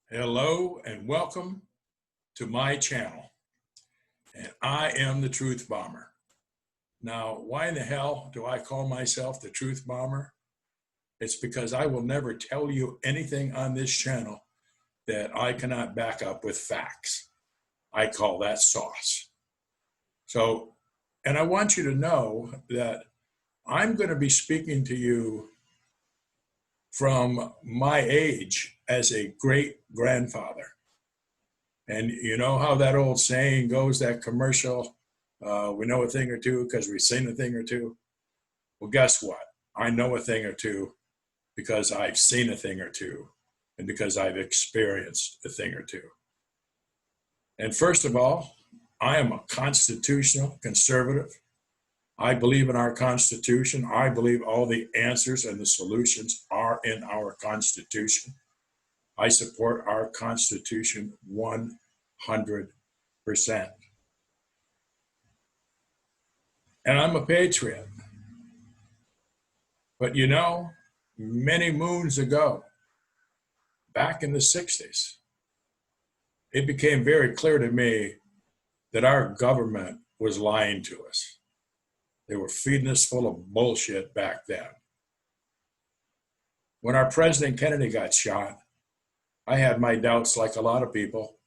Hello and welcome to my channel. And I am the Truth Bomber. Now, why in the hell do I call myself the Truth Bomber? It's because I will never tell you anything on this channel that I cannot back up with facts. I call that sauce. So, and I want you to know that I'm going to be speaking to you from my age as a great grandfather. And you know how that old saying goes, that commercial, we know a thing or two because we've seen a thing or two. Well, guess what? I know a thing or two because I've seen a thing or two and because I've experienced a thing or two. And first of all, I am a constitutional conservative. I believe in our Constitution. I believe all the answers and the solutions are in our Constitution. I support our Constitution 100%. And I'm a patriot. But you know, many moons ago, back in the 60s, it became very clear to me that our government was lying to us. They were feeding us full of bullshit back then. When our President Kennedy got shot, I had my doubts like a lot of people,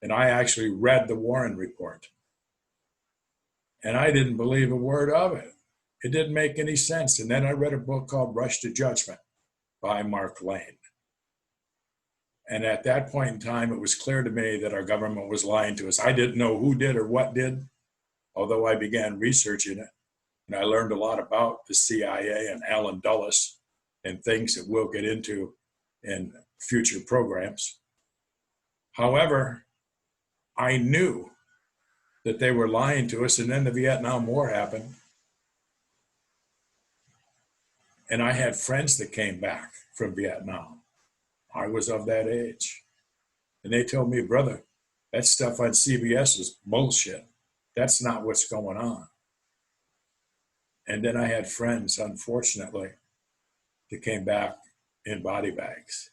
and I actually read the Warren Report. And I didn't believe a word of it. It didn't make any sense. And then I read a book called Rush to Judgment by Mark Lane. And at that point in time, it was clear to me that our government was lying to us. I didn't know who did or what did, although I began researching it. And I learned a lot about the CIA and Allen Dulles and things that we'll get into in future programs. However, I knew that they were lying to us, and then the Vietnam War happened. And I had friends that came back from Vietnam. I was of that age. And they told me, brother, that stuff on CBS is bullshit. That's not what's going on. And then I had friends, unfortunately, that came back in body bags.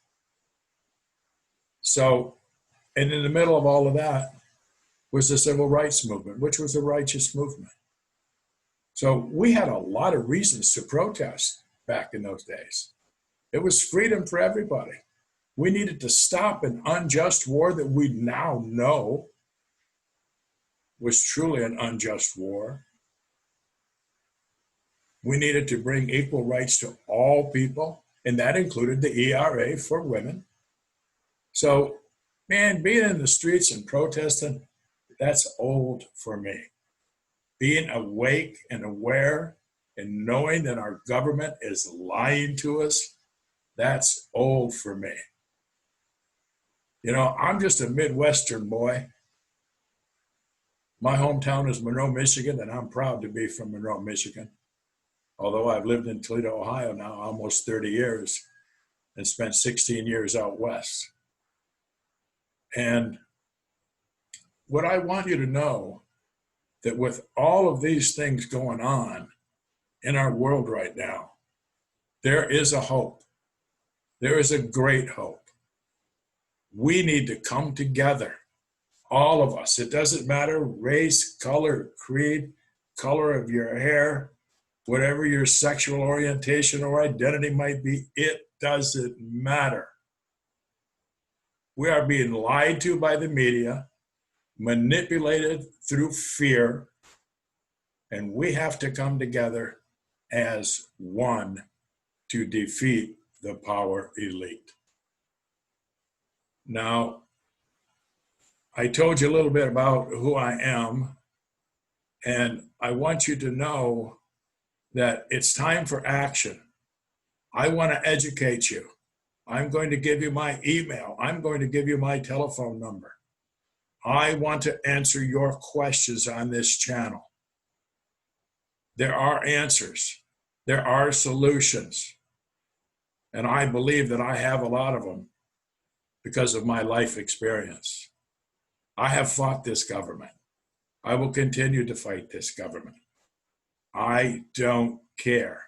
So, and in the middle of all of that was the civil rights movement, which was a righteous movement. So we had a lot of reasons to protest back in those days. It was freedom for everybody. We needed to stop an unjust war that we now know was truly an unjust war. We needed to bring equal rights to all people, and that included the ERA for women. So, man, being in the streets and protesting, that's old for me. Being awake and aware and knowing that our government is lying to us, that's old for me. You know, I'm just a Midwestern boy. My hometown is Monroe, Michigan, and I'm proud to be from Monroe, Michigan. Although I've lived in Toledo, Ohio now almost 30 years and spent 16 years out west. And what I want you to know, that with all of these things going on in our world right now, there is a hope. There is a great hope. We need to come together, all of us. It doesn't matter race, color, creed, color of your hair, whatever your sexual orientation or identity might be, it doesn't matter. We are being lied to by the media, manipulated through fear, and we have to come together as one to defeat the power elite. Now, I told you a little bit about who I am, and I want you to know that it's time for action. I want to educate you. I'm going to give you my email. I'm going to give you my telephone number. I want to answer your questions on this channel. There are answers. There are solutions. And I believe that I have a lot of them because of my life experience. I have fought this government. I will continue to fight this government. I don't care.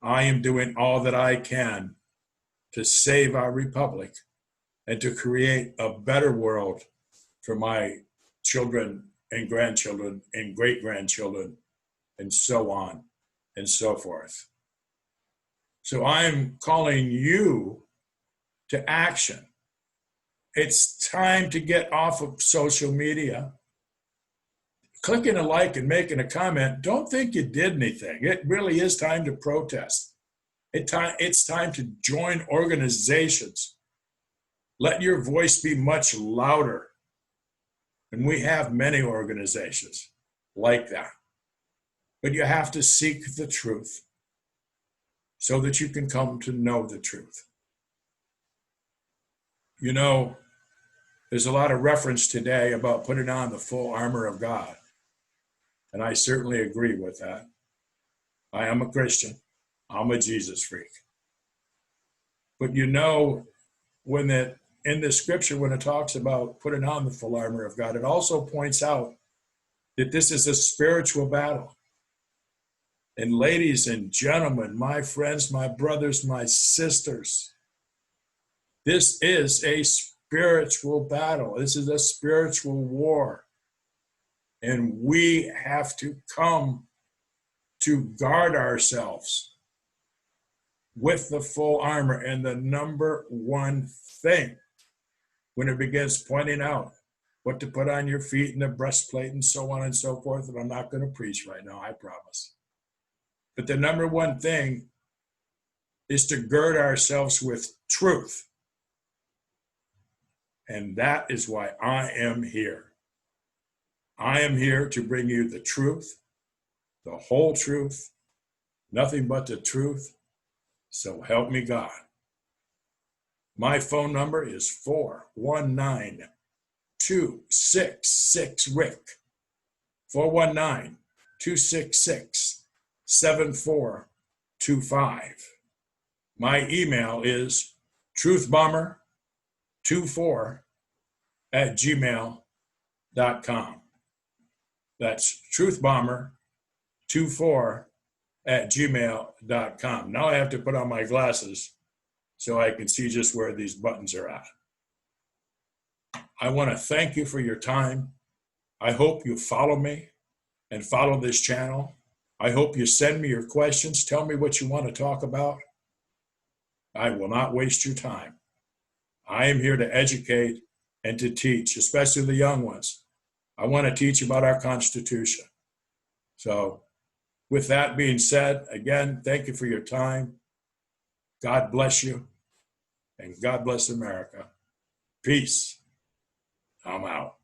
I am doing all that I can to save our republic and to create a better world for my children and grandchildren and great-grandchildren and so on and so forth. So I'm calling you to action. It's time to get off of social media. Clicking a like and making a comment, don't think you did anything. It really is time to protest. It's time to join organizations. Let your voice be much louder. And we have many organizations like that. But you have to seek the truth so that you can come to know the truth. You know, there's a lot of reference today about putting on the full armor of God. And I certainly agree with that. I am a Christian. I'm a Jesus freak. But you know, in the scripture, when it talks about putting on the full armor of God, it also points out that this is a spiritual battle. And ladies and gentlemen, my friends, my brothers, my sisters, this is a spiritual battle. This is a spiritual war. And we have to come to guard ourselves with the full armor. And the number one thing, when it begins pointing out what to put on your feet and the breastplate and so on and so forth, and I'm not going to preach right now, I promise. But the number one thing is to gird ourselves with truth. And that is why I am here. I am here to bring you the truth, the whole truth, nothing but the truth. So help me God. My phone number is 419-266-RICK. 419-266-7425. My email is truthbomber24@gmail.com. That's truthbomber24@gmail.com. Now I have to put on my glasses so I can see just where these buttons are at. I want to thank you for your time. I hope you follow me and follow this channel. I hope you send me your questions. Tell me what you want to talk about. I will not waste your time. I am here to educate and to teach, especially the young ones. I want to teach about our Constitution. So with that being said, again, thank you for your time. God bless you, and God bless America. Peace. I'm out.